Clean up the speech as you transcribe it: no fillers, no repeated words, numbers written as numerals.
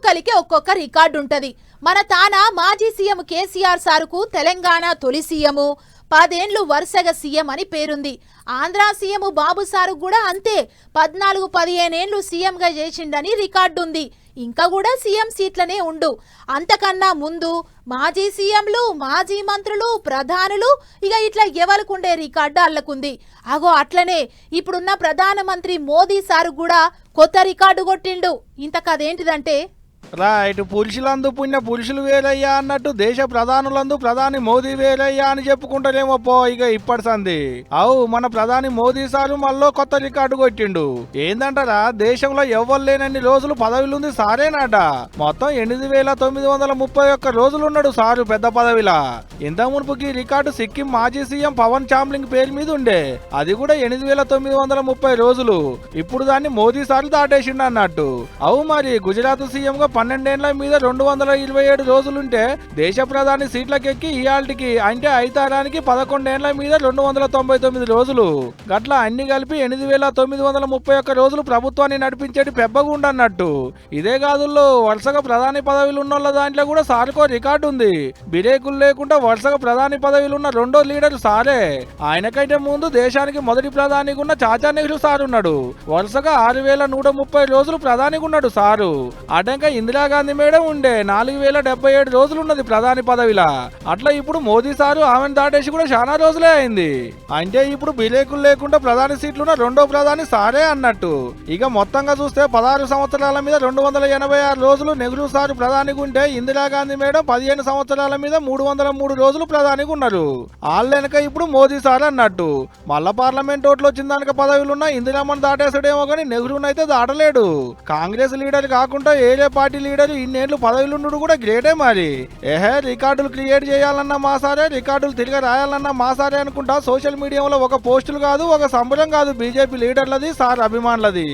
ఒక్కొక్కరికి ఒక్కొక్క రికార్డు ఉంటది. మన తాన మాజీ సీఎం కేసీఆర్ సారుకు తెలంగాణ తొలి సీఎం, 10 ఏండ్లు వరుసగా సీఎం అని పేరుంది. ఆంధ్ర సీఎం బాబు సారు కూడా అంతే, 14-15 ఏండ్లు సీఎంగా చేసిండని రికార్డు ఉంది. ఇంకా కూడా సీఎం సీట్లనే ఉండు. అంతకన్నా ముందు మాజీ సీఎంలు, మాజీ మంత్రులు, ప్రధానులు ఇక ఇట్లా ఎవరికుండే రికార్డు అల్లకుంది. అగో అట్లనే ఇప్పుడున్న ప్రధానమంత్రి మోదీ సారు కూడా కొత్త రికార్డు కొట్టిండు. ఇంతకదేంటిదంటే రైట్, పురుషులందు పుణ్య పురుషులు వేరయ్యా అన్నట్టు దేశ ప్రధానులందు ప్రధాని మోదీ వేరయ్యా అని చెప్పుకుంటారేమో పో. ఇక ఇప్పటి సంది మన ప్రధాని మోదీ సారు మళ్ళీ కొత్త రికార్డు కొట్టిండు. ఏందంటారా, దేశంలో ఎవ్వరు లేనన్ని రోజులు పదవిలుంది సారేనాట. మొత్తం 8,931 రోజులున్నాడు సారు పెద్ద పదవిలా. ఇంత మునుపుకి రికార్డు సిక్కిం మాజీ సీఎం పవన్ చామ్లింగ్ పేరు మీద ఉండే, అది కూడా 8,930 రోజులు. ఇప్పుడు దాన్ని మోదీ సార్లు దాటేసిండు అన్నట్టు. మరి గుజరాత్ సీఎం గా 12 ఏండ్ల మీద 227 రోజులుంటే దేశ ప్రధాని సీట్లకెక్కి ఇయాల్టికి అంటే ఐతారానికి 11 ఏండ్ల మీద 299 రోజులు. గట్లా అన్ని కలిపి 8,931 రోజులు ప్రభుత్వాన్ని నడిపించేటి పెబ్బగుండన్నట్టు. ఇదే కాదుల్లో వరుసగా ప్రధాని పదవిలు ఉన్నోళ్ళ దాంట్లో కూడా సార్కో రికార్డు ఉంది. బిరేకులు లేకుండా వరుసగా ప్రధాని పదవిలు ఉన్న రెండో లీడర్ సారే. ఆయనకైతే ముందు దేశానికి మొదటి ప్రధానిగా ఉన్న చాచా నెహ్రూ సార్ ఉన్నాడు. వరుసగా 6,130 రోజులు ప్రధానిగా ఉన్నాడు సారు. అటంక ఇందిరాగాంధీ మేడం ఉండే 4,077 రోజులున్నది ప్రధాని పదవిలా. అట్లా ఇప్పుడు మోదీ సారు ఆమెను దాటేసి కూడా చాలా రోజులే అయింది. అంటే ఇప్పుడు బిరేకులు లేకుండా ప్రధాని సీట్లున్న రెండో ప్రధాని సారే అన్నట్టు. ఇక మొత్తంగా చూస్తే 16 సంవత్సరాల మీద 286 రోజులు నెహ్రూ సారు ప్రధానిగా ఉంటే, ఇందిరాగాంధీ మేడం 15 సంవత్సరాల మీద 303 రోజులు ప్రధానిగా ఉన్నారు. వాళ్ళెనక ఇప్పుడు మోదీ సార్ అన్నట్టు. మళ్ళా పార్లమెంట్ ఓట్లు వచ్చిన దానికి పదవిలున్న ఇందిరామను దాటేసాడేమో కానీ నెహ్రూనైతే దాటలేడు. కాంగ్రెస్ లీడర్ కాకుండా ఏరే పార్టీ లీడర్ ఇన్నేళ్లు పదవిలుండు కూడా గ్రేటే మరి. రికార్డులు క్రియేట్ చేయాలన్నా మా సారే, రికార్డులు తిరిగి రాయాలన్నా మా సారే అనుకుంటా సోషల్ మీడియాలో ఒక పోస్టులు కాదు, ఒక సంబరం కాదు బీజేపీ లీడర్లది, సార్ అభిమానులది.